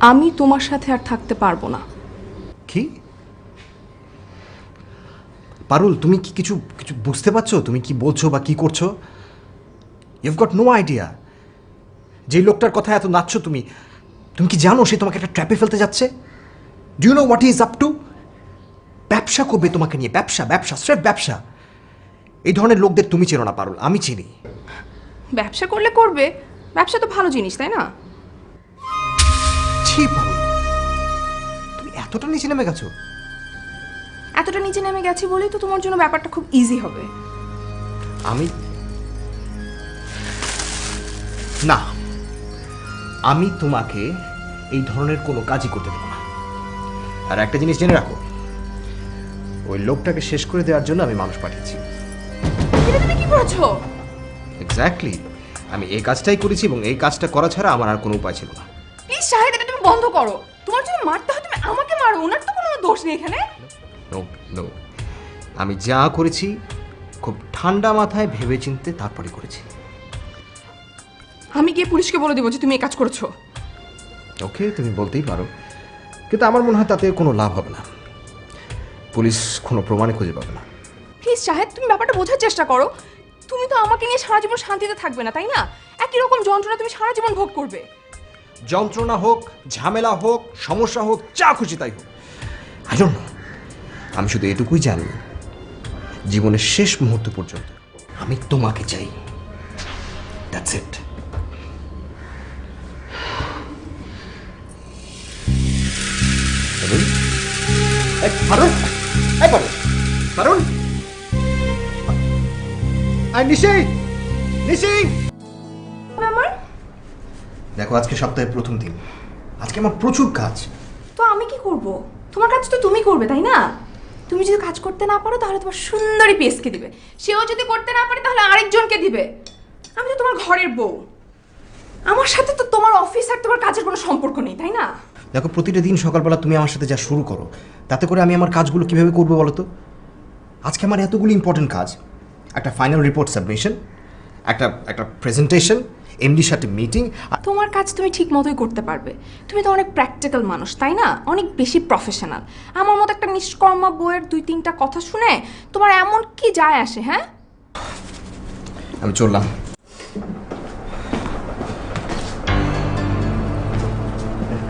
আমি তোমার সাথে আর থাকতে পারবো না। কি পারুল, তুমি কি কিছু কিছু বুঝতে পারছো? তুমি কি বলছো বা কি করছো? You have got no idea. যে লোকটার কথা এত নাচছো তুমি, তুমি কি জানো সে তোমাকে একটা ট্র্যাপে ফেলতে যাচ্ছে? Do you know what is up to? ব্যবসা করবে তোমাকে নিয়ে, ব্যবসা, ব্যবসা, স্রেফ ব্যবসা। এই ধরনের লোকদের তুমি চেনো না পারুল, আমি চিনি। ব্যবসা করলে করবে, ব্যবসা তো ভালো জিনিস, তাই না? ছি পারুল, তুমি এতটা নিচে নেমে গেছো। এতটা নিচে নেমে গেছি বলেই তো তোমার জন্য ব্যাপারটা খুব ইজি হবে। আমি তোমাকে এই ধরনের কোনো কাজই করতে দেবো না। আর একটা জিনিস জেনে রাখো, ওই লোকটাকে শেষ করে দেওয়ার জন্য আমি মানুষ পাঠিয়েছি। এটা তুমি কি করেছো? এক্স্যাক্টলি, আমি এই কাজটাই করেছি এবং এই কাজটা করা ছাড়া আমার আর কোনো উপায় ছিল না। প্লিজ শাহিদ, এটা তুমি বন্ধ করো। তোমার জন্য মারতে হয় তুমি আমাকে মারো, ওনার তো কোনো দোষ নেই এখানে। নো নো, আমি যা করেছি খুব ঠান্ডা মাথায় ভেবে চিনতে তারপরে করেছি। আমি গিয়ে পুলিশকে বলে দেবো যে তুমি এই কাজ করেছো। ওকে, তুমি বলতেই পারো, কিন্তু আমার মনে হয় তাতে কোনো লাভ হবে না। পুলিশ কোনো প্রমাণে খুঁজে পাবে না। প্লিজ শাহেদ, তুমি ব্যাপারটা বোঝার চেষ্টা করো। তুমি তো আমাকে নিয়ে সারা জীবন শান্তিতে থাকবে না, তাই না? একই রকম যন্ত্রণা তুমি সারা জীবন ভোগ করবে। যন্ত্রণা হোক, ঝামেলা হোক, সমস্যা হোক, যা খুশি তাই হোক, আই ডোন্ট নো। আমি শুধু এটুকুই জানি, জীবনের শেষ মুহূর্ত পর্যন্ত আমি তোমাকে চাই। That's it. দেখো, আজকে সপ্তাহের প্রথম দিন, আজকে আমার প্রচুর কাজ। তো আমি কি করব? তোমার কাজ তো তুমি করবে, তাই না? তুমি যদি কাজ করতে না পারো তাহলে তোমার সুন্দরী পিএসকে দিবে, সেও যদি করতে না পারে তাহলে আরেকজনকে দিবে। আমি তো তোমার ঘরের বউ, আমার সাথে তো তোমার অফিস আর তোমার কাজের কোনো সম্পর্ক নেই, তাই না? দেখো, প্রতিটা দিন সকালবেলা তুমি আমার সাথে যা শুরু করো, তাতে করে আমি আমার কাজগুলো কিভাবে করবো বলো তো? আজকে আমার এতগুলো ইম্পর্টেন্ট কাজ, একটা ফাইনাল রিপোর্ট সাবমিশন, একটা প্রেজেন্টেশন, এমডির সাথে মিটিং। তোমার কাজ তুমি ঠিক মতোই করতে পারবে। তুমি তো অনেক প্র্যাকটিক্যাল মানুষ, তাই না? অনেক বেশি প্রফেশনাল। আমার মতো একটা নিষ্কর্মা বইয়ের 2-3টা কথা শুনে তোমার এমন কি যায় আসে? হ্যাঁ, আমি চললাম।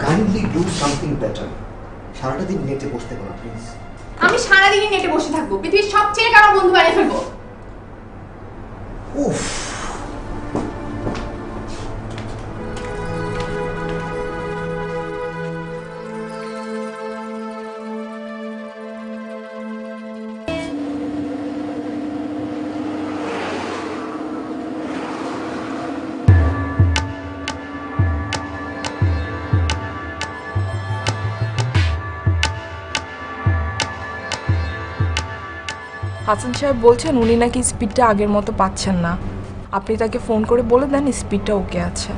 Kindly do something better. সারাটা দিন নেটে বসতে পারো প্লিজ। আমি সারাদিনই নেটে বসে থাকবো, পৃথিবীর সব ছেলেকে আমার বন্ধু বানিয়ে ফেলবো। উফ, হাসান সাহেব বলছেন উনি নাকি স্পিডটা আগের মতো পাচ্ছেন না। আপনি তাকে ফোন করে বলে দেন স্পিডটা ওকে আছে।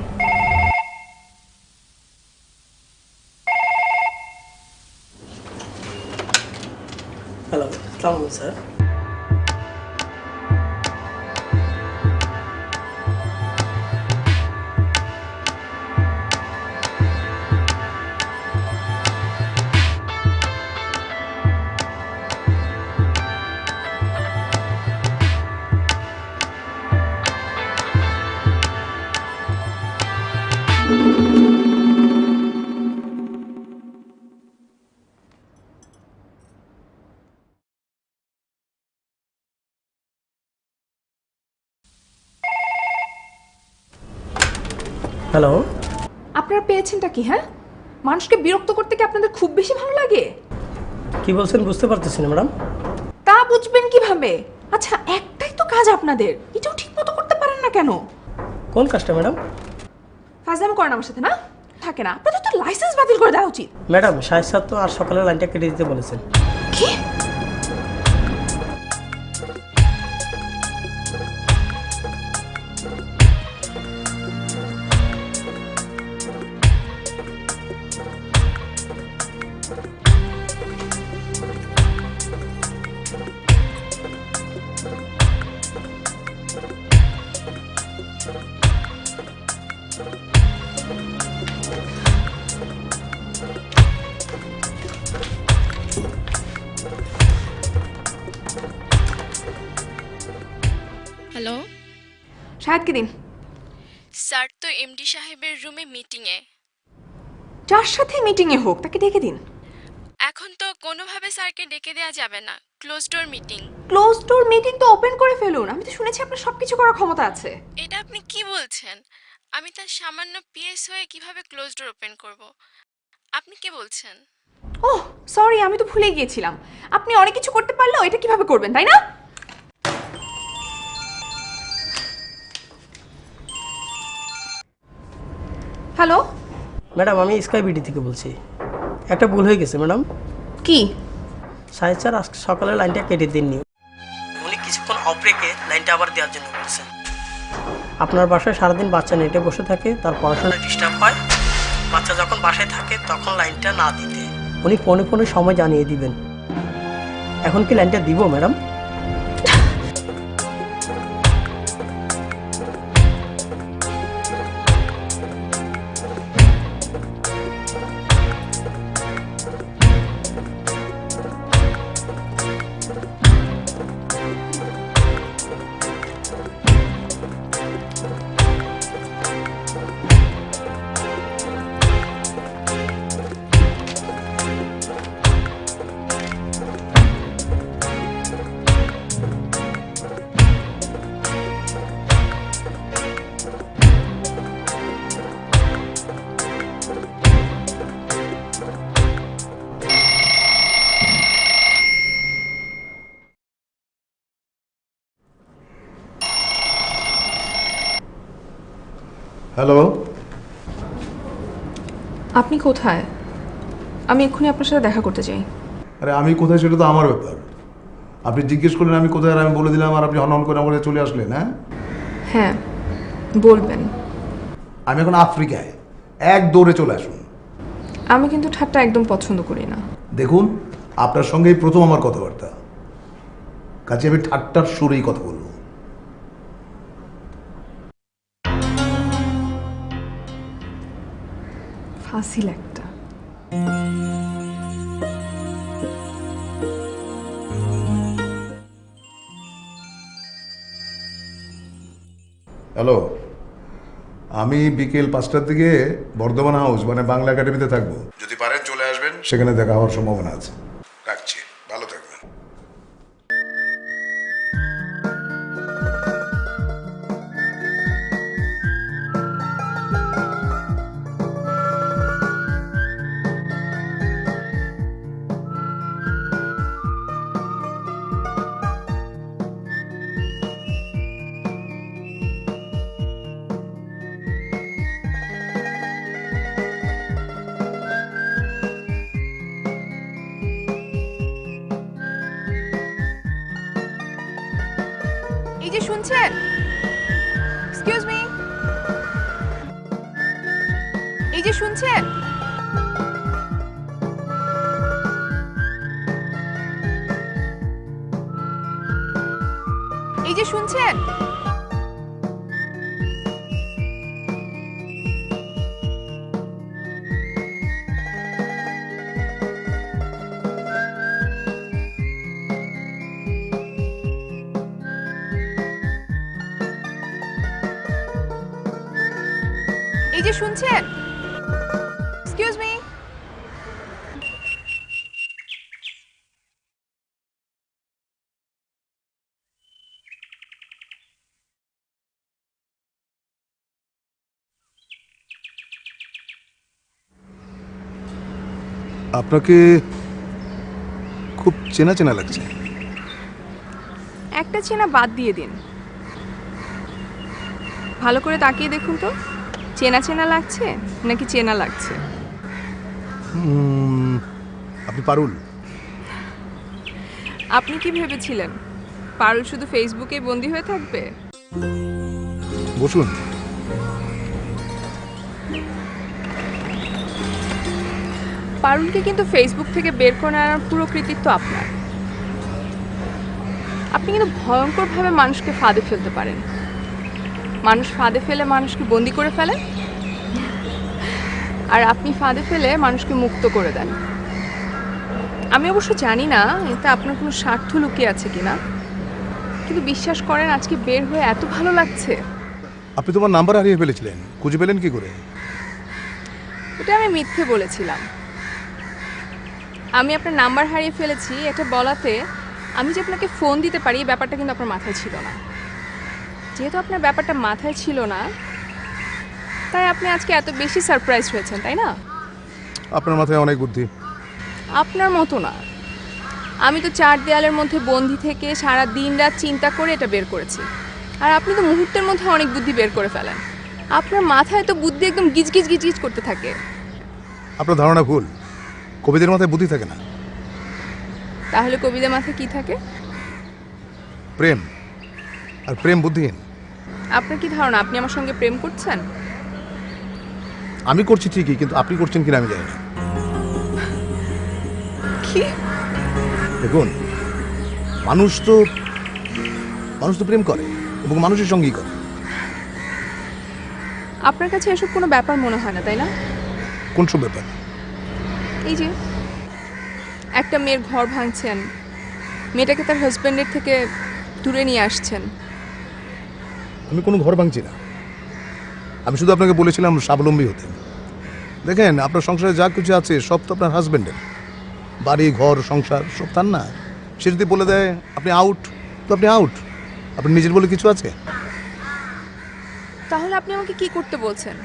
হ্যালো, আসসালামু আলাইকুম স্যার। হ্যালো, আপনারা পেয়েছেনটা কি? হ্যাঁ, মানুষকে বিরক্ত করতে কি আপনাদের খুব বেশি ভালো লাগে? কি বলছেন বুঝতে পারতেছি না ম্যাডাম। তা বুঝবেন কিভাবে? আচ্ছা, একটাই তো কাজ আপনাদের, এটাও ঠিক মতো করতে পারেন না কেন? কোন কাজটা ম্যাডাম? ফাজলামি করেন আমার সাথে, না থাকে না? আপনাদের তো লাইসেন্স বাতিল করে দেওয়া উচিত। ম্যাডাম, শাহেদ স্যার তো আর সকালে লাইনটা কেটে দিতে বলেছেন। কি? শাহেদকে দিন। স্যার তো এমডি সাহেবের রুমে মিটিংয়ে। যার সাথে মিটিংয়ে হোক তাকে ডেকে দিন। এখন তো কোনোভাবে স্যারকে ডেকে দেওয়া যাবে না, close door meeting. Close door meeting তো ওপেন করে ফেলুন। আমি তো শুনেছি আপনার সবকিছু করার ক্ষমতা আছে। এটা আপনি কি বলছেন? আমি তার সামান্য পিএস হয়ে কিভাবে ক্লোজ ডোর ওপেন করব? আপনি কে বলছেন? ওহ সরি, আমি তো ভুলে গিয়েছিলাম। আপনি অনেক কিছু করতে পারলেও এটা কিভাবে করবেন, তাই না? হ্যালো, ম্যাডাম আমি স্কাই বিডি থেকে বলছি। একটা ভুল হয়ে গেছে ম্যাডাম। কি? সাহেব স্যার আজকে সকালে লাইনটা কেটে দিননি, উনি কিছুক্ষণ অফ রেখে লাইনটা আবার দেওয়ার জন্য বলছেন। আপনার বাসায় সারাদিন বাচ্চা নেটে বসে থাকে, তার পড়াশোনায় ডিস্টার্ব হয়। বাচ্চা যখন বাসায় থাকে তখন লাইনটা না দিতে উনি ফোনে ফোনে সময় জানিয়ে দিবেন। এখন কি লাইনটা দিব ম্যাডাম? হ্যালো, আপনি কোথায়? আমি এক্ষুনি আপনার সাথে দেখা করতে চাই। আরে আমি কোথায় সেটা তো আমার ব্যাপার। আপনি জিজ্ঞেস করলেন আমি কোথায়, আর আমি বলে দিলাম, আর আপনি হনহন করে আমার কাছে চলে আসলেন। হ্যাঁ, হ্যাঁ বলবেন। আমি এখন আফ্রিকায়, এক দৌড়ে চলে আসুন। আমি কিন্তু ঠাট্টা একদম পছন্দ করি না। দেখুন, আপনার সঙ্গেই প্রথম আমার কথাবার্তা, কাজে আমি ঠাট্টার সুরেই কথা বলবো। ফাসিল একটা। হ্যালো, আমি বিকেল 5টার দিকে বর্ধমান হাউস মানে বাংলা একাডেমিতে থাকবো। যদি পারেন চলে আসবেন, সেখানে দেখা হওয়ার সম্ভাবনা আছে। রাখছি, ভালো থাকবেন। এই যে শুনছেন, এক্সকিউজ মি, এই যে শুনছেন, এই যে শুনছেন, এই যে শুনছেন, এক্সকিউজ মি। আপনাকে খুব চেনা চেনা লাগছে। একটা চেনা বাদ দিয়ে দিন, ভালো করে তাকিয়ে দেখুন তো, চেনা চেনা লাগছে নাকি চেনা লাগছে? আপনি পারুল? আপনি কি ভেবেছিলেন পারুল শুধু ফেসবুকে বন্দি হয়ে থাকবে? বসুন। পারুলকে কিন্তু ফেসবুক থেকে বের করে আনার পুরো কৃতিত্ব আপনার। আপনি কিন্তু ভয়ঙ্করভাবে মানুষকে ফাঁদে ফেলতে পারেন। মানুষ ফাঁদে ফেলে মানুষকে বন্দি করে ফেলে, আর আপনি ফাঁদে ফেলে মানুষকে মুক্ত করে দেন। আমি অবশ্য জানি না এতে আপনার কোনো স্বার্থ লুকিয়ে আছে কিনা, কিন্তু বিশ্বাস করেন আজকে বের হয়ে এত ভালো লাগছে। আপনি তোমার নাম্বার হারিয়ে ফেলেছিলেন, খুঁজে পেলেন কি করে? এটা আমি মিথ্যে বলেছিলাম। আমি আপনার নাম্বার হারিয়ে ফেলেছি এটা বলাতে আমি যে আপনাকে ফোন দিতে পারি এই ব্যাপারটা কিন্তু আপনার মাথায় ছিল না। যেহেতু আপনার ব্যাপারটা মাথায় ছিল না, তাই আপনি আজকে এত বেশি সারপ্রাইজ হয়েছেন, তাই না? আপনার মাথায় অনেক বুদ্ধি। আপনার মতো না। আমি তো 4 দেয়ালের মধ্যে বন্দি থেকে সারা দিন রাত চিন্তা করে এটা বের করেছি, আর আপনি তো মুহূর্তের মধ্যে অনেক বুদ্ধি বের করে ফেলেন। আপনার মাথায় তো বুদ্ধি একদম গিজগিজ গিজগিজ করতে থাকে। আপনার ধারণা ভুল, কবিদের মাথায় বুদ্ধি থাকে না, তাহলে কবিদের মাথায় কি থাকে? প্রেম। আর প্রেম বুদ্ধিহীন। আপনার কি ধারণা আপনি আমার সঙ্গে প্রেম করছেন? আমি করছি ঠিকই, কিন্তু আপনি করছেন কিনা আমি জানি না। কি? দেখুন, মানুষ তো প্রেম করে এবং মানুষের সঙ্গেই করে। আপনার কাছে এসব কোনো ব্যাপার মনে হয় না, তাই না? কোন সব ব্যাপার? এই যে একটা মেয়ের ঘর ভাঙছেন, মেয়েটাকে তার হাজব্যান্ডের থেকে দূরে নিয়ে আসছেন। আমি কোনো ঘর ভাঙছি না, আমি শুধু আপনাকে বলেছিলাম স্বাবলম্বী হতে। দেখেন, আপনার সংসারে যা কিছু আছে সব তো আপনার হাজব্যান্ডের, বাড়ি ঘর সংসার সব তার না। সে যদি বলে দেয় আপনি আউট, তো আপনি আউট। আপনি নিজের বলে কিছু আছে? তাহলে আপনি আমাকে কি করতে বলছেন?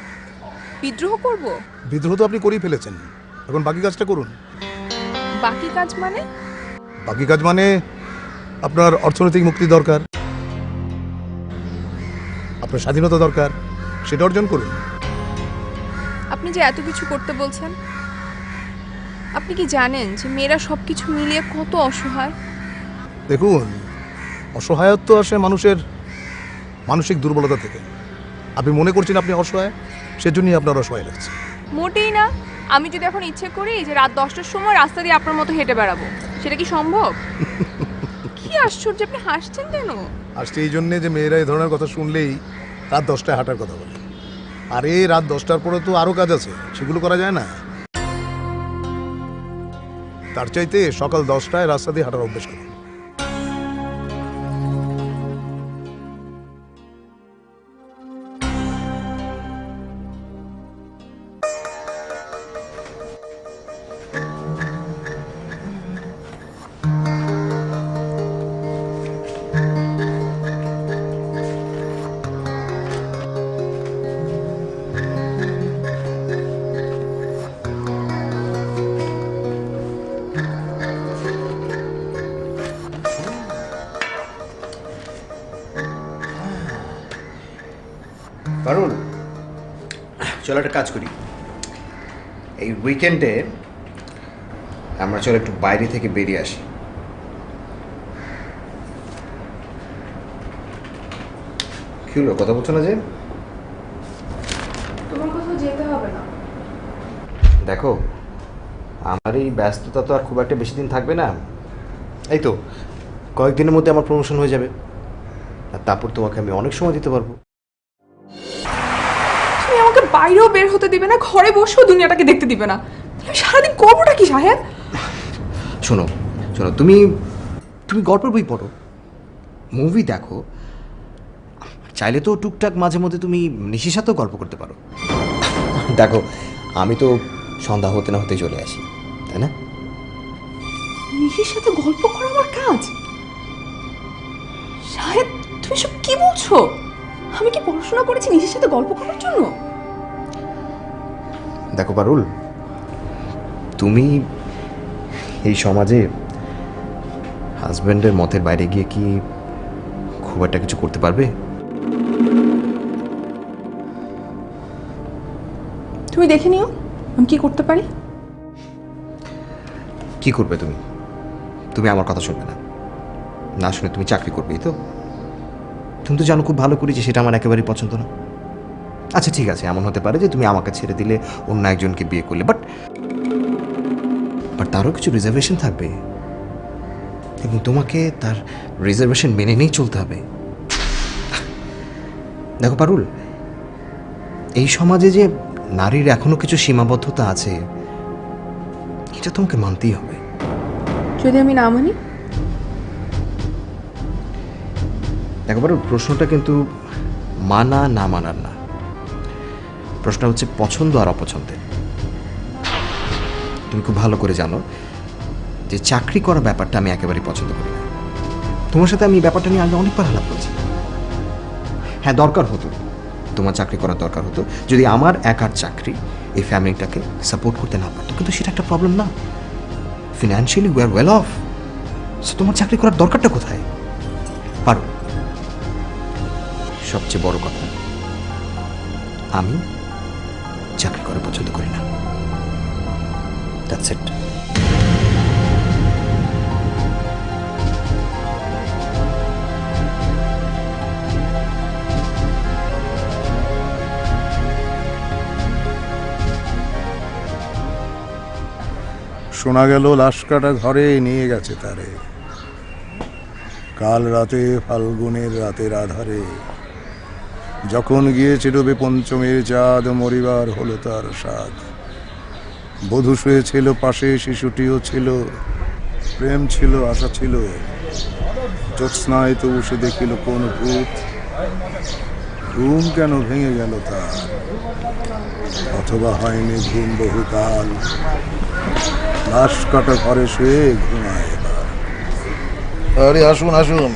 বিদ্রোহ করব? বিদ্রোহ তো আপনি করেই ফেলেছেন, এখন বাকি কাজটা করুন। বাকি কাজ মানে? বাকি কাজ মানে আপনার অর্থনৈতিক মুক্তি দরকার, আপনার স্বাধীনতা দরকার, সেটা অর্জন করুন। আপনি যে এত কিছু করতে বলছেন, আপনি কি জানেন যে মেয়েরা সব কিছু মিলিয়ে কত অসহায়? দেখুন, অসহায়ত্ব আসে মানুষের মানসিক দুর্বলতা থেকে। আপনি মনে করছেন আপনি অসহায়, সেজন্যই আপনার অসহায় লাগছে। মোটেই না। আমি যদি এখন ইচ্ছে করি যে রাত 10টার সময় রাস্তা দিয়ে আপনার মতো হেঁটে বেড়াবো, সেটা কি সম্ভব? কি আশ্চর্য, আপনি হাসছেন কেন? আসছে এই জন্যে যে মেয়েরা এই ধরনের কথা শুনলেই রাত 10টায় হাঁটার কথা বলে। আরে রাত 10টার পরে তো আরও কাজ আছে, সেগুলো করা যায় না। তার চাইতে সকাল 10টায় রাস্তা দিয়ে হাঁটার অভ্যেস করুন। পারুল, চলো একটা কাজ করি। এই উইকেন্ডে আমরা চলো একটু বাইরে থেকে বেরিয়ে আসি। কি হলো, কথা বলছো না যে? তোমার কোথাও যেতে হবে না। দেখো, আমার এই ব্যস্ততা তো আর খুব একটা বেশি দিন থাকবে না। এই তো কয়েকদিনের মধ্যে আমার প্রমোশন হয়ে যাবে, আর তারপর তোমাকে আমি অনেক সময় দিতে পারবো। তুমি আমাকে বাইরেও বের হতে দিবে না, ঘরে বসেও দুনিয়াটাকে দেখতে দিবে না। তুমি সারাদিন করবোটা কি সাহেব? শোনো শোনো, তুমি গল্পের বই পড়ো, মুভি দেখো, চাইলে তো টুকটাক মাঝে মধ্যে তুমি নিশির সাথেও গল্প করতে পারো। দেখো, আমি তো সন্ধ্যা হতে না হতে চলে আসি, তাই না? নিশির সাথে গল্প করা আমার কাজ? সাহেব, তুমি সব কি বলছো? আমি কি পড়াশোনা করেছি নিশির সাথে গল্প করার জন্য? দেখো পারুল, তুমি এই সমাজে হাজব্যান্ডের মতের বাইরে গিয়ে কি খুব একটা কিছু করতে পারবে? তুমি দেখে নিও আমি কি করতে পারি। কি করবে তুমি? তুমি আমার কথা শুনবে না, না শুনে তুমি চাকরি করবে, এই তো? তুমি তো জানো খুব ভালো করে যে সেটা আমার একেবারেই পছন্দ না। আচ্ছা ঠিক আছে, এমন হতে পারে যে তুমি আমাকে ছেড়ে দিলে অন্য একজনকে বিয়ে করলে, বাট তারও কিছু রিজার্ভেশন থাকবে এবং তোমাকে তার রিজার্ভেশন মেনে নিয়েই চলতে হবে। দেখো পারুল, এই সমাজে যে নারীর এখনো কিছু সীমাবদ্ধতা আছে, এটা তোমাকে মানতেই হবে। যদি আমি না মানি? দেখো পারুল, প্রশ্নটা কিন্তু মানা না মানার না, প্রশ্ন হচ্ছে পছন্দ আর অপছন্দের। তুমি খুব ভালো করে জানো যে চাকরি করার ব্যাপারটা আমি একেবারেই পছন্দ করি না। তোমার সাথে আমি এই ব্যাপারটা নিয়ে আগে অনেকবার আলাপ করেছি। হ্যাঁ, দরকার হতো, তোমার চাকরি করার দরকার হতো যদি আমার একার চাকরি এই ফ্যামিলিটাকে সাপোর্ট করতে না পারতো, কিন্তু সেটা একটা প্রবলেম না। Financially we are well of, so তোমার চাকরি করার দরকারটা কোথায়? পারো। সবচেয়ে বড় কথা, আমি চাকরি করা পছন্দ করি না। That's it. শোনা গেল লাশ কাটা ঘরে নিয়ে গেছে তারে, কাল রাতে ফাল্গুনের রাতের আধারে, যখন গিয়ে চিরবে পঞ্চমীর চাঁদ, মরিবার হলো তার স্বাদ। বধূ শুয়েছিল পাশে, শিশুটিও ছিল, প্রেম ছিল, আশা ছিল, জ্যোৎস্নায় তো বসে দেখিল কোন ভূত, ঘুম কেন ভেঙে গেল তার, অথবা হয়নি ঘুম বহুকাল, লাশ কাটা ঘরে শুয়ে ঘুমায় এবার। আরে আসুন আসুন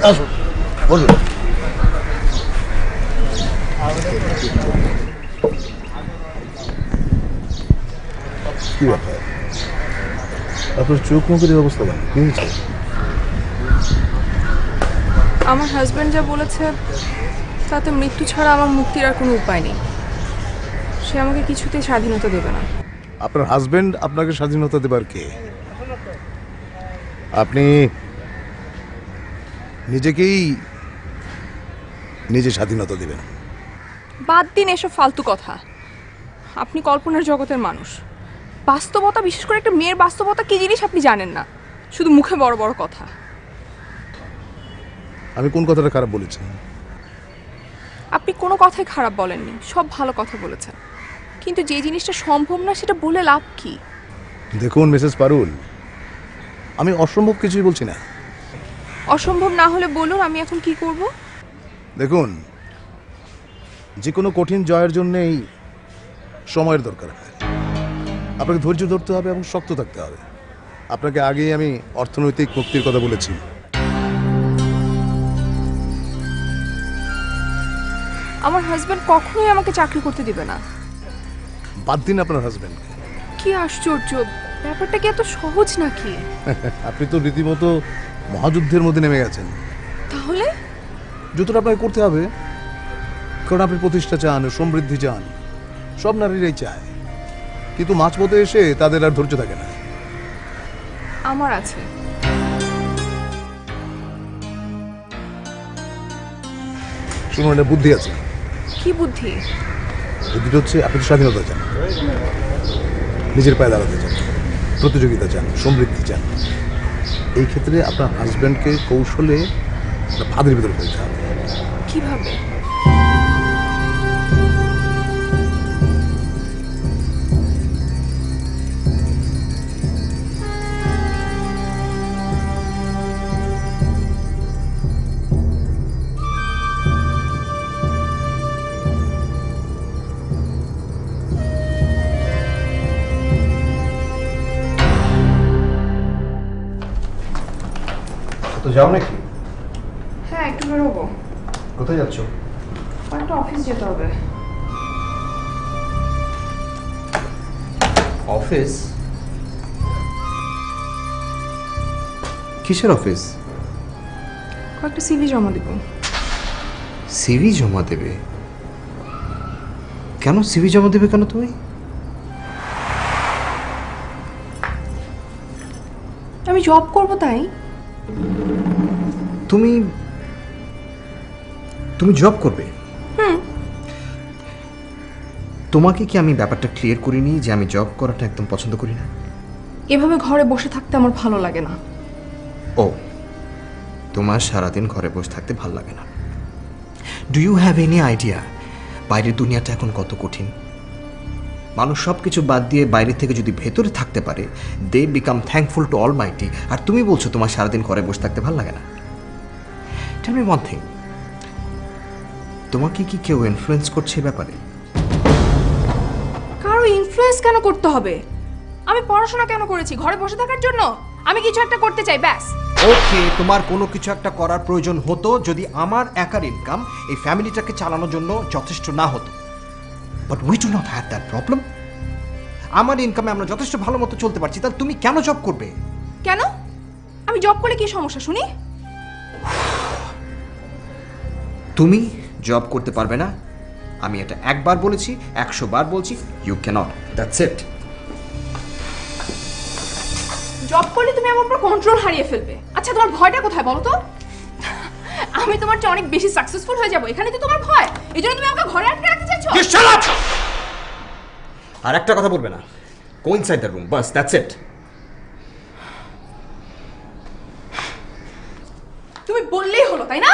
আসুন, বলুন। কি ব্যাপার, আপনার চোখ মুখের এই অবস্থা কেন? কি হয়েছে? আমার হাজব্যান্ড যা বলেছে তাতে মৃত্যু ছাড়া আমার মুক্তির আর কোনো উপায় নেই। সে আমাকে কিছুতেই স্বাধীনতা দেবে না। আপনার হাজবেন্ড আপনাকে স্বাধীনতা দেবার কে? আপনি নিজেকেই নিজে স্বাধীনতা দেবেন। বাদ দিন এসব ফালতু কথা। আপনি কল্পনার জগতের মানুষ। বাস্তবতা, বিশেষ করে একটা মেয়ের বাস্তবতা কি জিনিস আপনি জানেন না, শুধু মুখে বড় বড় কথা। আমি কোন কথাটা খারাপ বলেছি? আপনি কোনো কথাই খারাপ বলেননি, সব ভালো কথা বলেছেন। কিন্তু যে জিনিসটা সম্ভব না সেটা বলে লাভ কি? দেখুন মিসেস পারুল, আমি অসম্ভব কিছুই বলছি না। অসম্ভব না হলে বলুন, আমি এখন কি করব? দেখুন, যে কোনো কঠিন জয়ের জন্যেই সময়ের দরকার হয়। আপনাকে ধৈর্য ধরতে হবে এবং শক্ত থাকতে হবে। আপনাকে আগেই আমি অর্থনৈতিক মুক্তির কথা বলেছি। আমার হাজব্যান্ড কখনোই আমাকে চাকরি করতে দিবে না। বাদ দিন আপনার হাজবেন্ডকে। কি আশ্চর্য, ব্যাপারটা কি এত সহজ নাকি? আপনি তো রীতিমতো মহাযুদ্ধের মধ্যে নেমে গেছেন। তাহলে যতটা আপনাকে করতে হবে, কারণ আপনি প্রতিষ্ঠা চান, সমৃদ্ধি চান, সব নারীরাই চায়, কিন্তু মাঝপথে এসে তাদের আর ধৈর্য থাকে না। আমার আছে। শুনুন, এটা বুদ্ধি আছে। কি বুদ্ধি? বুদ্ধিটা হচ্ছে আপনি তো স্বাধীনতা চান, নিজের পায়ে দাঁড়াতে চান, প্রতিযোগিতা চান, সমৃদ্ধি চান। এই ক্ষেত্রে আপনার হাজব্যান্ডকে কৌশলে একটা ফাঁদের ভিতরে ফেলতে হবে। কিভাবে? তো যাও নাকি? হ্যাঁ, একটু বেরোবো। কোথায় যাচ্ছ? একটা অফিস যেতে হবে। অফিস? কিসের অফিস? কয়েকটা সিভি জমা দিব। সিভি জমা দেবে? কেন সিভি জমা দেবে কেন তুমি? আমি জব করব তাই। তুমি তুমি জব করবে? তোমাকে কি আমি ব্যাপারটা ক্লিয়ার করিনি যে আমি জব করাটা একদম পছন্দ করি না? এভাবে ঘরে বসে থাকতে আমার ভালো লাগে না। ও, তোমার সারাদিন ঘরে বসে থাকতে ভালো লাগে না। Do you have any idea বাইরের দুনিয়াটা এখন কত কঠিন? মানুষ সব কিছু বাদ দিয়ে বাইরে থেকে যদি ভেতরে থাকতে পারে, they become thankful to almighty. আর তুমি বলছো তোমার সারাদিন ঘরে বসে থাকতে ভালো লাগে না। টেল মি ওয়ান থিং, তোমাকে কি কেউ ইনফ্লুয়েন্স করছে এ ব্যাপারে? কারো ইনফ্লুয়েন্স কেন করতে হবে? আমি পড়াশোনা কেন করেছি? ঘরে বসে থাকার জন্য? আমি কিছু একটা করতে চাই, ব্যাস। ওকে, তোমার কোনো কিছু একটা করার প্রয়োজন হতো যদি আমার একার ইনকাম এই ফ্যামিলিটাকে চালানোর জন্য যথেষ্ট না হতো। But we do not have that problem. আমার ইনকামে আমরা যথেষ্ট ভালো মতো চলতে পারছি, তাহলে তুমি কেন জব করবে? কেন? আমি জব করলে কি সমস্যা শুনি? তুমি জব করতে পারবে না, আমি এটা একবার বলেছি, 100 বার বলছি, you can't, that's it. Job করলে তুমি আমার উপর কন্ট্রোল হারিয়ে ফেলবে। আচ্ছা, তোমার ভয়টা কোথায় বলো তো? আমি তোমার চেয়ে অনেক বেশি সাকসেসফুল হয়ে যাব, এখানে তো তোমার ভয়। এই জন্য তুমি আমাকে ঘরে আটকে রাখতে চাইছো? আর একটা কথা বলবে না। গো inside the room, bus, that's it. তুমি বললেই হলো, তাই না?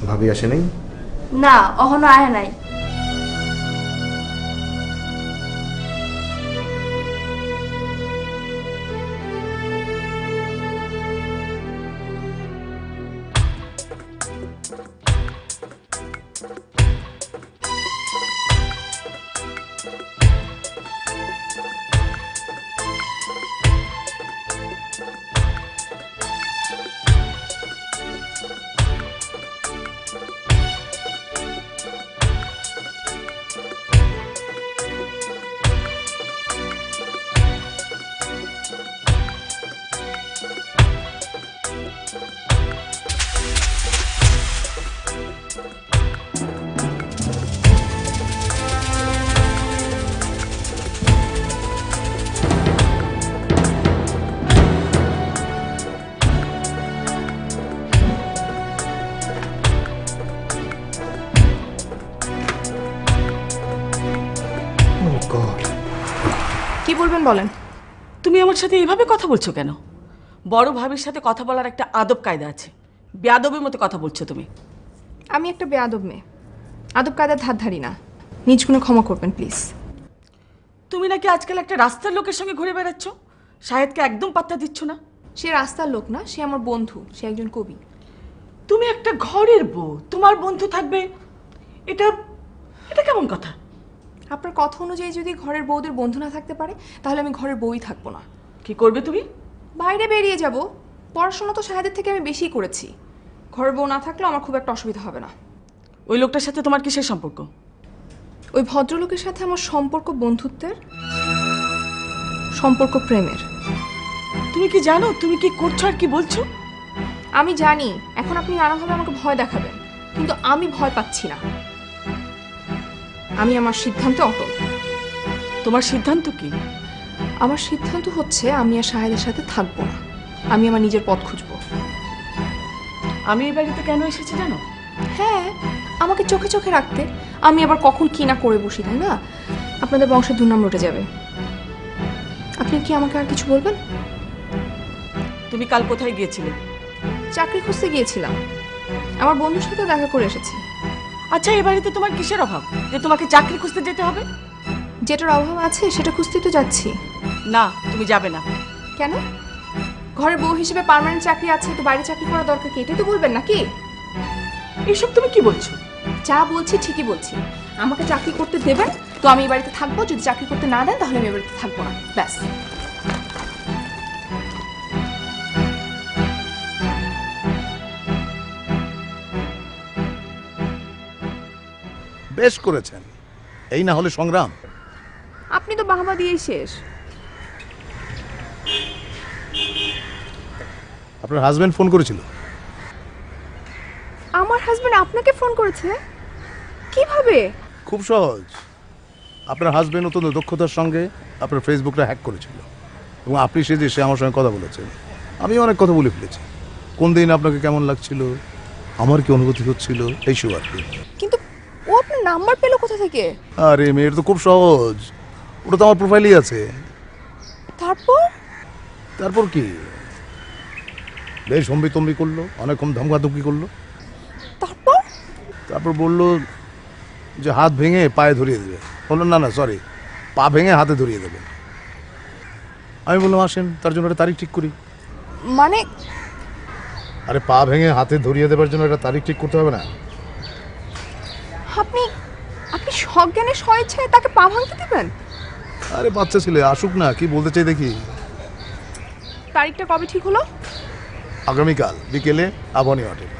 ভাবি আসে নাই? না, অহনো আয় নাই। কি বলবেন বলেন। তুমি আমার সাথে এভাবে কথা বলছো কেন? বড় ভাবির সাথে কথা বলার একটা আদব কায়দা আছে। বেয়াদবের মতো কথা বলছো তুমি। আমি একটা বেয়াদব মেয়ে, আদব কায়দার ধার ধারি না। নিজ গুণে ক্ষমা করবেন প্লিজ। তুমি নাকি আজকাল একটা রাস্তার লোকের সঙ্গে ঘুরে বেড়াচ্ছ, শাহেদকে একদম পাত্তা দিচ্ছ না। সে রাস্তার লোক না, সে আমার বন্ধু, সে একজন কবি। তুমি একটা ঘরের বউ, তোমার বন্ধু থাকবে, এটা এটা কেমন কথা? আপনার কথা অনুযায়ী যদি ঘরের বউদের বন্ধু না থাকতে পারে, তাহলে আমি ঘরের বউই থাকবো না। কি করবে তুমি? বাইরে বেরিয়ে যাব। পড়াশোনা তো শাহেদের থেকে আমি বেশিই করেছি। ঘরের বউ না থাকলেও আমার খুব একটা অসুবিধা হবে না। ওই লোকটার সাথে তোমার কিসের সম্পর্ক? ওই ভদ্রলোকের সাথে আমার সম্পর্ক বন্ধুত্বের, সম্পর্ক প্রেমের। তুমি কি জানো তুমি কি করছো আর কি বলছো? আমি জানি এখন আপনি নানাভাবে আমাকে ভয় দেখাবেন, কিন্তু আমি ভয় পাচ্ছি না। আমি আমার সিদ্ধান্তে অটল। তোমার সিদ্ধান্ত কি? আমার সিদ্ধান্ত হচ্ছে আমি আর শাহেদের সাথে থাকবো না। আমি আমার নিজের পথ খুঁজবো। আমি এই বাড়িতে কেন এসেছি জানো? হ্যাঁ, আমাকে চোখে চোখে রাখতে। আমি আবার কখন কি না করে বসি, তাই না? আপনাদের বংশের দুর্নাম রটে যাবে। আপনি কি আমাকে আর কিছু বলবেন? তুমি কাল কোথায় গিয়েছিলে? চাকরি খুঁজতে গিয়েছিলাম। আমার বন্ধুর সাথে দেখা করে এসেছি। আচ্ছা, এই বাড়িতে তোমার কিসের অভাব যে তোমাকে চাকরি খুঁজতে যেতে হবে? যেটার অভাব আছে সেটা খুঁজতেই তো যাচ্ছি। না, তুমি যাবে না। কেন? ঘরের বউ হিসেবে পার্মানেন্ট চাকরি আছে, তো বাইরে চাকরি করা দরকার কি? এটাই তো বলবেন নাকি? এসব তুমি কি বলছো? যা বলছি ঠিকই বলছি। আমাকে চাকরি করতে দেবেন তো আমি এই বাড়িতে থাকবো, যদি চাকরি করতে না দেন তাহলে আমি এই বাড়িতে থাকবো না, ব্যাস। বেশ করেছেন, এই না হলে সংগ্রাম। আপনি তো বাহাবা দিয়েই শেষ। আপনার হাজবেন্ড ফোন করেছিল? আমার হাজবেন্ড আপনাকে ফোন করেছে? কিভাবে? খুব সহজ। আপনার হাজবেন্ড অত্যন্ত দক্ষতার সঙ্গে আপনার ফেসবুকটা হ্যাক করেছিল এবং আপনি সে আমার সঙ্গে কথা বলেছেন। আমি অনেক কথা বলে ফেলেছি, কোন দিন আপনাকে কেমন লাগছিল, আমার কি অনুভূতি হচ্ছিল, এইসব আর কি। কিন্তু ও আপনার নাম্বার পেলো কোথা থেকে? আরে মেয়ের তো খুব সহজ, ওটা তো আমার প্রোফাইলেই আছে। তারপর? তারপর কি, বেশ হম্বিতম্বি করলো, অনেকক্ষণ ধমকাধমকি করলো। তারপর? তারপর বললো যে হাত ভেঙে পায়ে ধরিয়ে দেবে। বললো না সরি, পা ভেঙে হাতে ধরিয়ে দেবে। আমি বললাম আসেন, তার জন্য একটা তারিখ ঠিক করি। মানে আরে পা ভেঙে হাতে ধরিয়ে দেবার জন্য একটা তারিখ ঠিক করতে হবে না? আপনি আপনি সজ্ঞানে স্বেচ্ছায় তাকে পা ভাঙতে দেবেন? আরে বাচ্চা ছেলে, আসুক না, কি বলতে চাই দেখি। তারিখটা কবে ঠিক হলো? আগামীকাল বিকেলে আবানি হোটেল।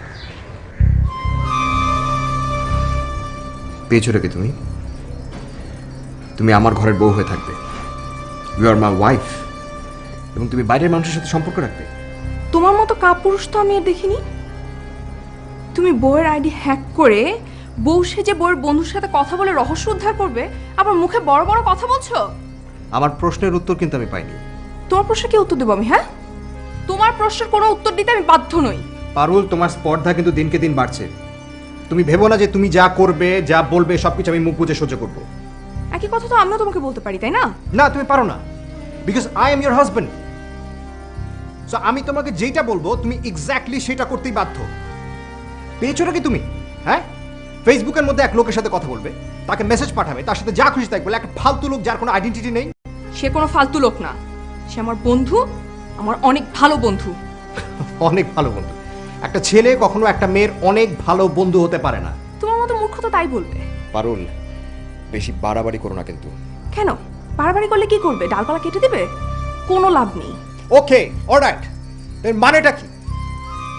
পেয়েছো রেখে তুমি তুমি আমার ঘরের বউ হয়ে থাকবে, ইউ আর মাই ওয়াইফ, এবং তুমি বাইরের মানুষের সাথে সম্পর্ক রাখবে। তোমার মতো কাপুরুষ তো আমি আর দেখিনি। তুমি বউয়ের আইডি হ্যাক করে বউ সেজে বউয়ের বন্ধুর সাথে কথা বলে রহস্য উদ্ধার করবে, আবার মুখে বড় বড় কথা বলছো। আমার প্রশ্নের উত্তর কিন্তু আমি পাইনি। তোমার প্রশ্ন কি উত্তর দেবো আমি? হ্যাঁ, তোমার প্রশ্নের কোনো উত্তর দিতে আমি বাধ্য নই। পারুল, তোমার স্পর্ধা কিন্তু দিনকে দিন বাড়ছে। তুমি ভেবো না যে তুমি যা করবে যা বলবে সবকিছু আমি মুখ বুজে সহ্য করবো। একই কথা তো আমিও তোমাকে বলতে পারি, তাই না? না, তুমি পারো না, because I am your husband. So আমি তোমাকে যেটা বলবো তুমি এক্স্যাক্টলি সেটা করতেই বাধ্য। পেয়েছোটা কি তুমি? হ্যাঁ, ফেসবুকের মধ্যে এক লোকের সাথে কথা বলবে, তাকে মেসেজ পাঠাবে, তার সাথে যা খুশি তাই বলে, একটা ফালতু লোক যার কোনো আইডেন্টিটি নেই। সে কোনো ফালতু লোক না, সে আমার বন্ধু, আমার অনেক ভালো বন্ধু। অনেক ভালো বন্ধু? একটা ছেলে কখনো একটা মেয়ের অনেক ভালো বন্ধু হতে পারে না। তোমার মতো মূর্খ তো তাই বলবে। পারুল, বেশি বাড়াবাড়ি করো না কিন্তু। কেন? বাড়াবাড়ি করলে কি করবে? ডালপালা কেটে দেবে? কোনো লাভ নেই। ওকে, অলরাইট, এর মানেটা কি?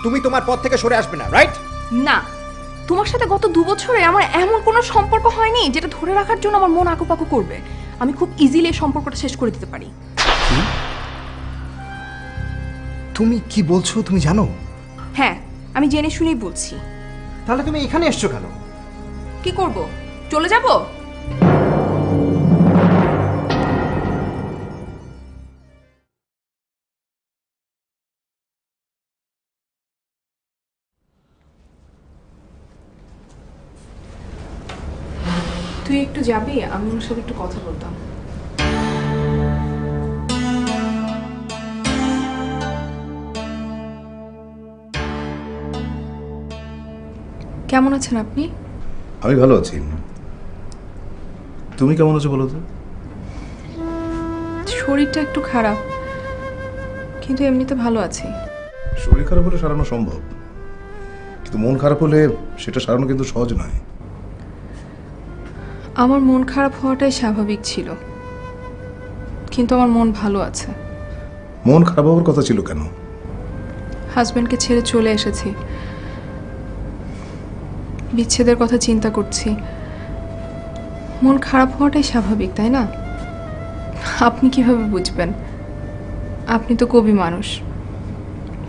তুমি তোমার পথ থেকে সরে আসবে না, রাইট? না, তোমার সাথে গত 2 বছরে আমার এমন কোনো সম্পর্ক হয়নি যেটা ধরে রাখার জন্য আমার মন আকুপাকু করবে। আমি খুব ইজিলি এই সম্পর্কটা শেষ করে দিতে পারি। তুমি কি বলছো তুমি জানো? হ্যাঁ, আমি জেনে শুনেই বলছি। তাহলে তুমি এখানে এসছো কেন? কি করব? চলে যাব? তুই একটু যাবি? আমি ওর সাথে একটু কথা বলতাম। কেমন আছেন আপনি? আমি ভালো আছি, তুমি কেমন আছো বলো তো? শরীরটা একটু খারাপ, কিন্তু এমনিতে ভালো আছি। শরীর খারাপ হলে সারানো সম্ভব, কিন্তু মন খারাপ হলে সেটা সারানো কিন্তু সহজ নয়। আমার মন খারাপ হওয়াটাই স্বাভাবিক ছিল, কিন্তু আমার মন ভালো আছে। মন খারাপ হওয়ার কথা ছিল কেন? হাজব্যান্ডকে ছেড়ে চলে এসেছি, বিচ্ছেদের কথা চিন্তা করছি। মন খারাপ হওয়াটাই স্বাভাবিক, তাই না? আপনি কিভাবে বুঝবেন? আপনি তো কবি মানুষ,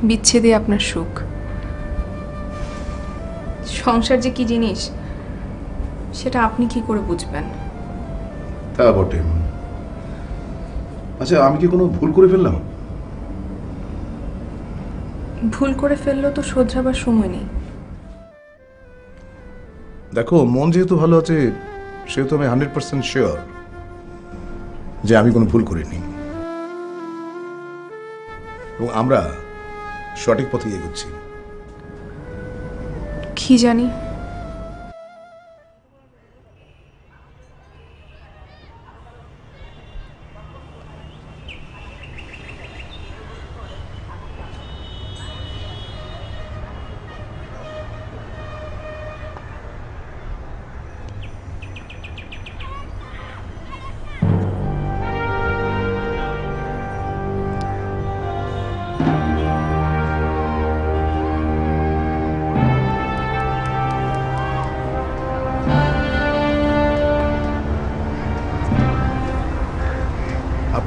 বিচ্ছেদে আপনার সুখ। সংসার যে কি জিনিস সেটা আপনি কি করে বুঝবেন? তা বটে। আচ্ছা, আমি কি কোনো ভুল করে ফেললাম? ভুল করে ফেললেও তো শোধরাবার সময় নেই। দেখো, মন যেহেতু ভালো আছে সেহেতু আমি 100% শিওর যে আমি কোনো ভুল করিনি এবং আমরা সঠিক পথে এগোচ্ছি। কি জানি।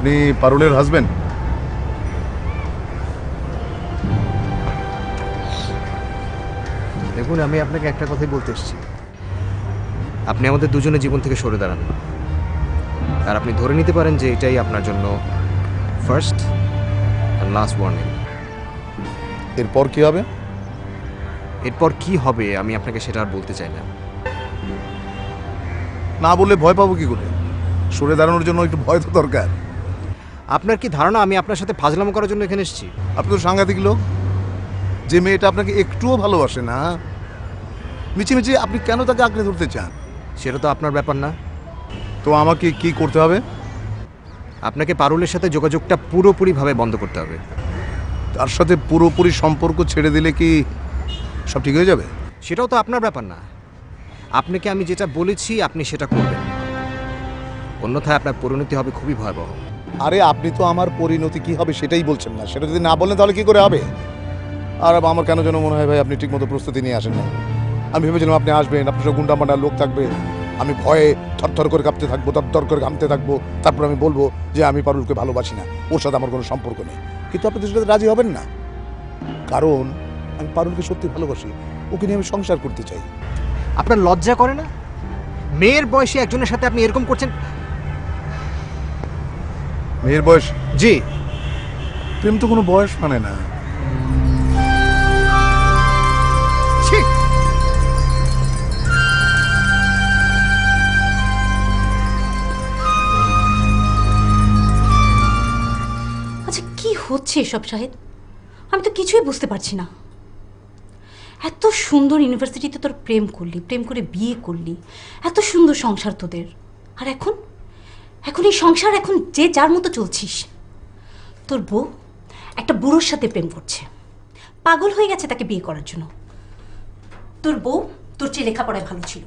আপনি পারুলের হাজবেন্ড? দেখুন, আমি আপনাকে একটা কথাই বলতে এসেছি। আপনি আমাদের দুজনের জীবন থেকে সরে দাঁড়ান, আর আপনি ধরে নিতে পারেন যে এটাই আপনার জন্য ফার্স্ট অ্যান্ড লাস্ট ওয়ার্নিং। এরপর কি হবে? এরপর কি হবে আমি আপনাকে সেটা আর বলতে চাই না। না বললে ভয় পাবো কি করে? সরে দাঁড়ানোর জন্য একটু ভয় তো দরকার। আপনার কি ধারণা আমি আপনার সাথে ফাজলামো করার জন্য এখানে এসেছি? আপনি তো সাংঘাতিক লোক। যে মেয়েটা আপনাকে একটুও ভালোবাসে না, মিছিমিছি আপনি কেন তাকে আঁকড়ে ধরতে চান? সেটা তো আপনার ব্যাপার না। তো আমাকে কি করতে হবে? আপনাকে পারুলের সাথে যোগাযোগটা পুরোপুরিভাবে বন্ধ করতে হবে। তার সাথে পুরোপুরি সম্পর্ক ছেড়ে দিলে কি সব ঠিক হয়ে যাবে? সেটাও তো আপনার ব্যাপার না। আপনাকে আমি যেটা বলেছি আপনি সেটা করবেন, অন্যথায় আপনার পরিণতি হবে খুবই ভয়াবহ। আরে আপনি তো আমার পরিণতি কি হবে সেটাই বলছেন না। সেটা যদি না বলেন তাহলে কি করে হবে? আর আমার কেন যেন মনে হয় ভাই আপনি ঠিকমতো প্রস্তুতি নিয়ে আসেন না। আমি ভেবেছিলাম আপনি আসবেন, আপনার সব গুন্ডা মান্ডা লোক থাকবে, আমি ভয়ে থরথর করে কাঁপতে থাকবো, দরদর করে ঘামতে থাকবো, তারপর আমি বলবো যে আমি পারুলকে ভালোবাসি না, ওর সাথে আমার কোনো সম্পর্ক নেই। কিন্তু আপনি তো সেটাতে রাজি হবেন না, কারণ আমি পারুলকে সত্যি ভালোবাসি, ওকে নিয়ে আমি সংসার করতে চাই। আপনার লজ্জা করে না? মেয়ের বয়সী একজনের সাথে আপনি এরকম করছেন? মেয়ের বয়স? জি। প্রেম তো কোনো বয়স মানে না। ছি! আচ্ছা কি হচ্ছে এসব শাহেদ? আমি তো কিছুই বুঝতে পারছি না। এত সুন্দর ইউনিভার্সিটিতে তোর প্রেম করলি, প্রেম করে বিয়ে করলি, এত সুন্দর সংসার তোদের, আর এখন এখন এই সংসার এখন যে যার মতো চলছিস। তোর বউ একটা বুড়োর সাথে প্রেম করছে, পাগল হয়ে গেছে তাকে বিয়ে করার জন্য। তোর বউ তোর চেয়ে লেখাপড়ায় ভালো ছিল,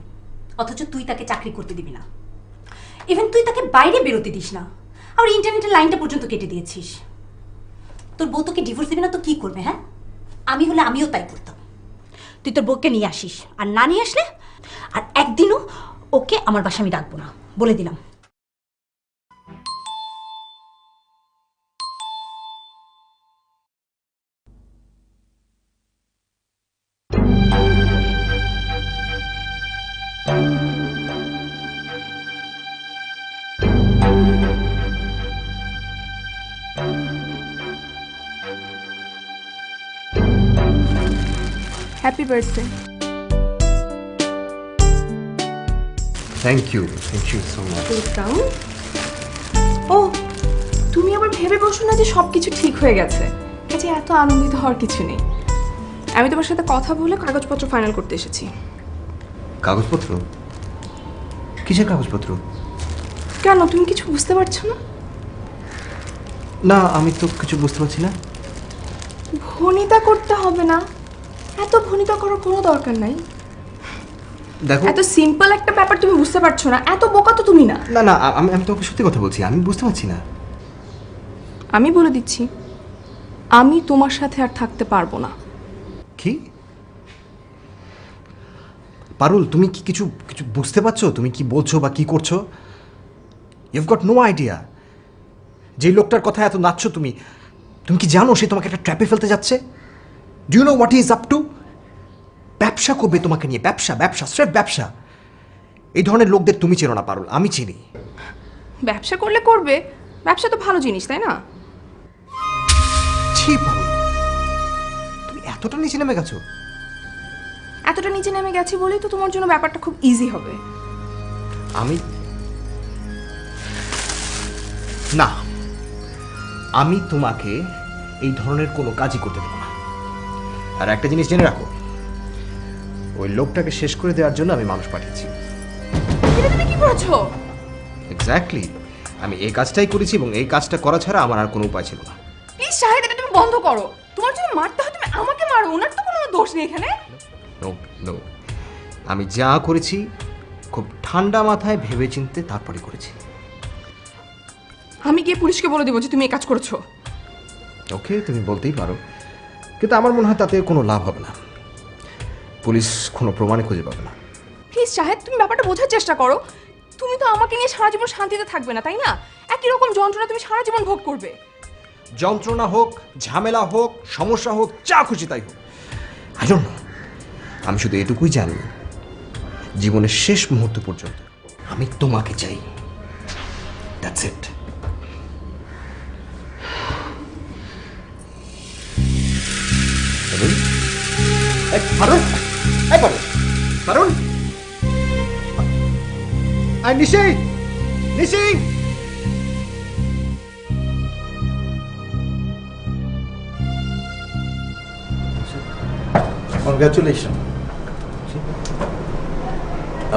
অথচ তুই তাকে চাকরি করতে দিবি না। ইভেন তুই তাকে বাইরে বেরোতে দিস না, আর ইন্টারনেটের লাইনটা পর্যন্ত কেটে দিয়েছিস। তোর বউ তোকে ডিভোর্স দিবি না তো কি করবে? হ্যাঁ, আমি হলে আমিও তাই করতাম। তুই তোর বউকে নিয়ে আসিস, আর না নিয়ে আসলে আর একদিনও ওকে আমার বাসায় আমি ডাকবো না, বলে দিলাম। Happy birthday. Thank you so much. ও, তুমি আবার ভেবে বসো না যে সব কিছু ঠিক হয়ে গেছে। কাজে এত আনন্দিত হওয়ার কিছু নেই। আমি তোমার সাথে কথা বলে কাগজপত্র ফাইনাল করতে এসেছি। কাগজপত্র? কিসের কাগজপত্র? কেন, তুমি কিছু বুঝতে পারছো না? না, আমি তো কিছু বুঝতে পারছি না। ভনিতা করতে হবে না, এত ভনিতা করার কোনো দরকার নাই। দেখো, এত সিম্পল একটা ব্যাপার তুমি বুঝতে পারছো না, এত বোকা তো তুমি না। না না, আমি তোকে সত্যি কথা বলছি, আমি বুঝতে পারছি না। আমি বলে দিচ্ছি, আমি তোমার সাথে আর থাকতে পারবো না। কি? পারুল, তুমি কি কিছু কিছু বুঝতে পারছো? তুমি কি বলছো বা কি করছো? ইউ've গট নো আইডিয়া। যে লোকটার কথা এত নাচছো তুমি, তুমি কি জানো সে তোমাকে একটা ট্র্যাপে ফেলতে যাচ্ছে? Do you know what is up to? ব্যবসা করবে তোমাকে নিয়ে, ব্যবসা, ব্যবসা, স্রেফ ব্যবসা। এই ধরনের লোকদের তুমি চেনো না পারুল, আমি চিনি। ব্যবসা করলে করবে, ব্যবসা তো ভালো জিনিস, তাই না? ছি পারুল, তুমি এতটা নিচে নেমে গেছো? এতটা নিচে নেমে গেছি বলেই তো তোমার জন্য ব্যাপারটা খুব ইজি হবে। আমি তোমাকে এই ধরনের কোনো কাজই করতে দেবো না। আর একটা জিনিস জেনে রাখো, ওই লোকটাকে শেষ করে দেওয়ার জন্য আমি মানুষ পাঠিয়েছি। এটা তুমি কি করেছো? এক্স্যাক্টলি, আমি এই কাজটাই করেছি এবং এই কাজটা করা ছাড়া আমার আর কোনো উপায় ছিল না। প্লিজ শাহিদ, এটা তুমি বন্ধ করো। তোমার যদি মারতে হয় তুমি আমাকে মারো, ওনার তো কোনো দোষ নেই এখানে। নো নো, আমি যা করেছি খুব ঠান্ডা মাথায় ভেবে চিনতে তারপরে করেছি। আমি গিয়ে পুলিশকে বলে দেবো যে তুমি এই কাজ করেছো। ওকে, তুমি বলতেই পারো, কিন্তু আমার মনে হয় তাতে কোনো লাভ হবে না। পুলিশ কোনো প্রমাণে খুঁজে পাবে না। প্লিজ শাহেদ, তুমি ব্যাপারটা বোঝার চেষ্টা করো। তুমি তো আমাকে নিয়ে সারা জীবন শান্তিতে থাকবে না, তাই না? একই রকম যন্ত্রণা তুমি সারা জীবন ভোগ করবে। যন্ত্রণা হোক, ঝামেলা হোক, সমস্যা হোক, যা খুশি তাই হোক, আই ডোন্ট নো, আমি শুধু এটুকুই জানি, জীবনের শেষ মুহূর্ত পর্যন্ত আমি তোমাকে চাই। That's it. পারুন, এই পারুন, পারুন, আই নিশি, নিশি। কনগ্রাচুলেশন,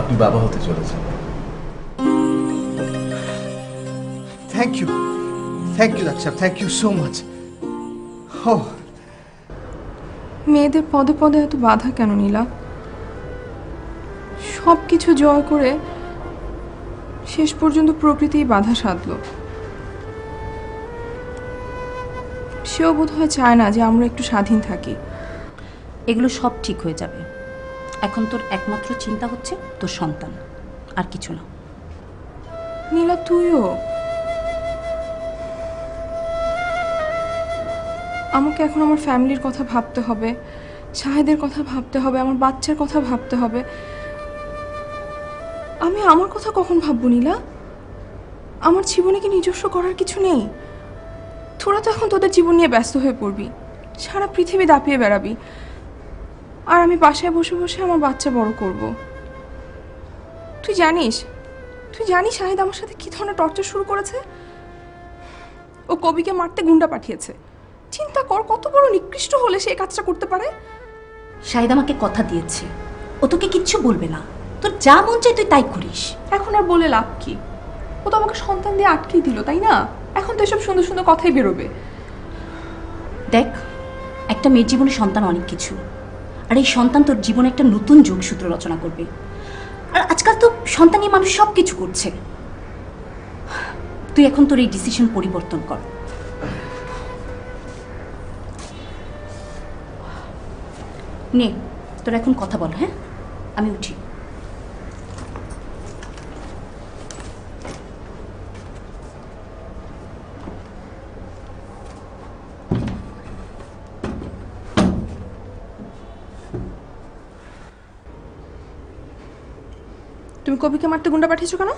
আপনি বাবা হতে চলেছেন। Thank you doctor, thank you so much. ও মেয়েদের পদে পদে এত বাধা কেন নীলা? সব কিছু জয় করে শেষ পর্যন্ত প্রকৃতিই বাধা সাধল। সেও বোধহয় চায় না যে আমরা একটু স্বাধীন থাকি। এগুলো সব ঠিক হয়ে যাবে। এখন তোর একমাত্র চিন্তা হচ্ছে তোর সন্তান, আর কিছু না। নীলা তুইও। আমাকে এখন আমার ফ্যামিলির কথা ভাবতে হবে, শাহেদের কথা ভাবতে হবে, আমার বাচ্চার কথা ভাবতে হবে। আমি আমার কথা কখন ভাববো নীলা? আমার জীবনে কি নিজস্ব করার কিছু নেই? তোরা তো এখন তোদের জীবন নিয়ে ব্যস্ত হয়ে পড়বি, সারা পৃথিবী দাপিয়ে বেড়াবি, আর আমি বাসায় বসে বসে আমার বাচ্চা বড় করব। তুই জানিস শাহিদ আমার সাথে কি ধরনের টর্চার শুরু করেছে? ও কবিকে মারতে গুন্ডা পাঠিয়েছে। চিন্তা কর, কত বড় নিকৃষ্ট হলে সে এই কাজটা করতে পারে। শাহিদ আমাকে কথা দিয়েছে, ও তোকে কিচ্ছু বলবে না, তোর যা মন চায় তুই তাই করিস। এখন আর বলে লাভ কি? ও তো আমাকে সন্তান দিয়ে আটকেই দিল, তাই না? এখন তো এসব সুন্দর সুন্দর কথাই বেরোবে। দেখ, একটা মেয়ের জীবনে সন্তান অনেক কিছু, আর এই সন্তান তোর জীবনে একটা নতুন যোগসূত্র রচনা করবে। আর আজকাল তো সন্তান নিয়ে মানুষ সব কিছু করছে। তুই এখন তোর এই ডিসিশন পরিবর্তন কর। নে, তোর এখন কথা বল। হ্যাঁ, আমি উঠি। তুমি কবিকে মারতে গুন্ডা পাঠিয়েছো কেন?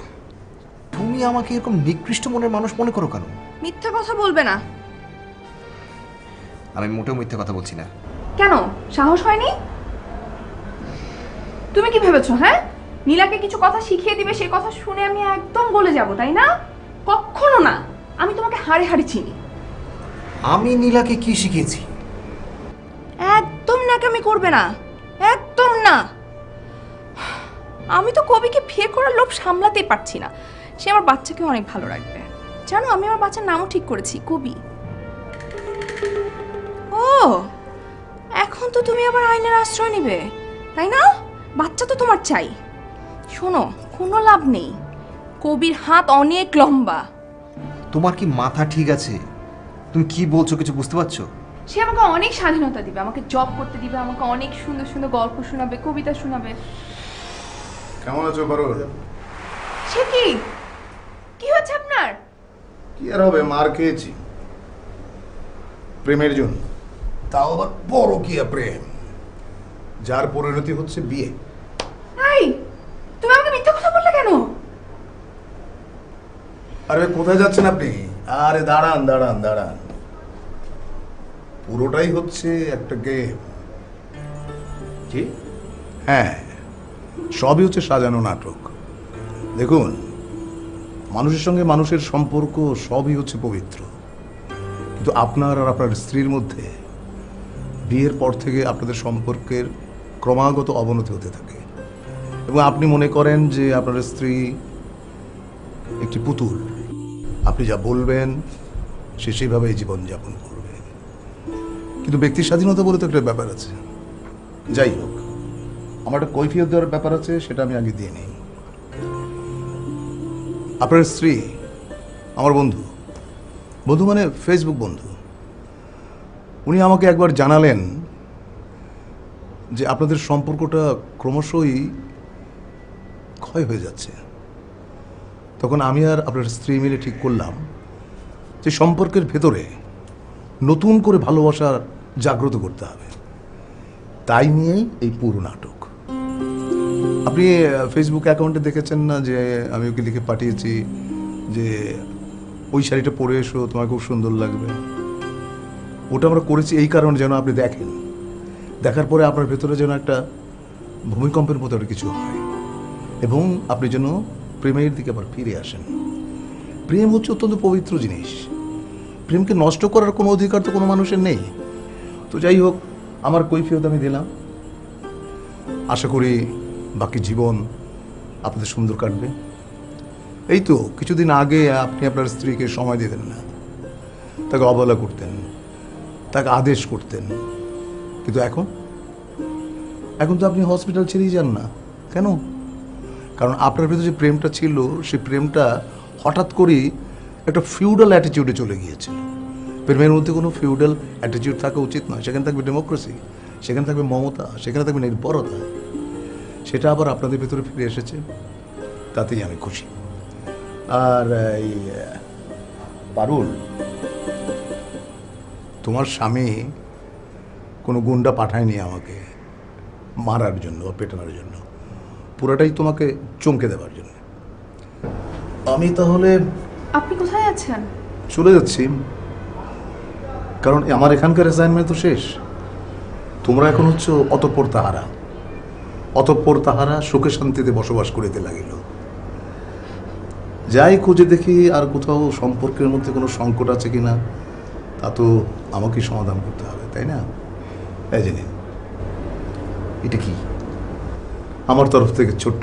তুমি আমাকে এরকম নিকৃষ্ট মনের মানুষ মনে করো কেন? মিথ্যা কথা বলবে না। আমি মোটেও মিথ্যে কথা বলছি না। কেন, সাহস হয়নি? তুমি কি ভেবেছো, হ্যাঁ, নীলাকে কিছু কথা শিখিয়ে দিবে, সেই কথা শুনে আমি একদম গলে যাব, তাই না? কখনো না। আমি তোমাকে হাড়ে হাড়ে চিনি। আমি নীলাকে কি শিখিয়েছি? একদম নাকামি করবে না, একদম না। আমি তো কবিকে বিয়ে করার লোভ সামলাতেই পারছি না। সে আমার বাচ্চাকে অনেক ভালো রাখবে। জানো, আমি আমার বাচ্চার নামও ঠিক করেছি, কবি। ও, এখন তো তুমি আবার আইনের আশ্রয় নিবে, তাই না? বাচ্চা তো তোমার চাই। শোনো, কোনো লাভ নেই, কবির হাত অনেক লম্বা। তোমার কি মাথা ঠিক আছে? তুমি কি বলছো কিছু বুঝতে পারছো? সে আমাকে অনেক স্বাধীনতা দিবে, আমাকে জব করতে দিবে, আমাকে অনেক সুন্দর সুন্দর গল্প শোনাবে, কবিতা শোনাবে। কেমন আছো পারুল? সে কি হচ্ছে আপনার? কি আর হবে, মার খেয়েছি প্রেমের জন্য, তাও আবার বড় কি প্রেম, যার পরিণতি হচ্ছে বিয়ে। এই, তুমি আমাকে মিথ্যা কথা বললে কেন? আরে কোথায় যাচ্ছেন আপনি? আরে দাঁড়ান দাঁড়ান দাঁড়ান, পুরোটাই হচ্ছে একটা গেম। কি? হ্যাঁ, সবই হচ্ছে সাজানো নাটক। দেখুন, মানুষের সঙ্গে মানুষের সম্পর্ক সবই হচ্ছে পবিত্র, কিন্তু আপনার আর আপনার স্ত্রীর মধ্যে বিয়ের পর থেকে আপনাদের সম্পর্কের ক্রমাগত অবনতি হতে থাকে, এবং আপনি মনে করেন যে আপনার স্ত্রী একটি পুতুল, আপনি যা বলবেন সে সেইভাবেই জীবনযাপন করবে। কিন্তু ব্যক্তি স্বাধীনতা বলে তো একটা ব্যাপার আছে। যাই হোক, আমার একটা কৈফিয়ত দেওয়ার ব্যাপার আছে, সেটা আমি আগে দিয়ে নিই। আপনার স্ত্রী আমার বন্ধু, বন্ধু মানে ফেসবুক বন্ধু, উনি আমাকে একবার জানালেন যে আপনাদের সম্পর্কটা ক্রমশই ক্ষয় হয়ে যাচ্ছে। তখন আমি আর আপনার স্ত্রী মিলে ঠিক করলাম যে সম্পর্কের ভেতরে নতুন করে ভালোবাসার জাগ্রত করতে হবে। তাই নিয়েই এই পুরো নাটক। আপনি ফেসবুক অ্যাকাউন্টে দেখেছেন না যে আমি ওকে লিখে পাঠিয়েছি যে ওই শাড়িটা পরে এসো, তোমার খুব সুন্দর লাগবে। ওটা আমরা করেছি এই কারণে যেন আপনি দেখেন, দেখার পরে আপনার ভেতরে যেন একটা ভূমিকম্পের মতো একটা কিছু হয় এবং আপনি যেন প্রেমের দিকে আবার ফিরে আসেন। প্রেম হচ্ছে অত্যন্ত পবিত্র জিনিস, প্রেমকে নষ্ট করার কোনো অধিকার তো কোনো মানুষের নেই। তো যাই হোক, আমার কৈফিয়ত আমি দিলাম। আশা করি বাকি জীবন আপনাদের সুন্দর কাটবে। এই তো কিছুদিন আগে আপনি আপনার স্ত্রীকে সময় দিতেন না, তাকে অবহেলা করতেন, তাকে আদেশ করতেন, কিন্তু এখন তো আপনি হসপিটাল ছেড়েই যান না। কেন? কারণ আপনার ভিতরে যে প্রেমটা ছিল সেই প্রেমটা হঠাৎ করেই একটা ফিউডাল অ্যাটিটিউডে চলে গিয়েছিল। প্রেমের মধ্যে কোনো ফিউডাল অ্যাটিটিউড থাকা উচিত নয়। সেখানে থাকবে ডেমোক্রেসি, সেখানে থাকবে মমতা, সেখানে থাকবে নির্ভরতা। সেটা আবার আপনাদের ভেতরে ফিরে এসেছে, তাতেই আমি খুশি। আর এই পারুল, তোমার স্বামী কোনো গুন্ডা পাঠায়নি আমাকে মারার জন্য বা পেটানোর জন্য, পুরাটাই তোমাকে চমকে দেওয়ার জন্য। আমি তাহলে আপনি কোথায় আছেন? চলে যাচ্ছি, কারণ আমার এখানকার অ্যাসাইনমেন্ট তো শেষ। তোমরা এখন হচ্ছে অতঃপর তাহারা সুখে শান্তিতে বসবাস করিতে লাগিল। যাই খুঁজে দেখি আর কোথাও সম্পর্কের মধ্যে কোনো সংকট আছে কিনা, তা তো আমাকেই সমাধান করতে হবে, তাই না? এই যে নিন, এটা কি? আমার তরফ থেকে ছোট্ট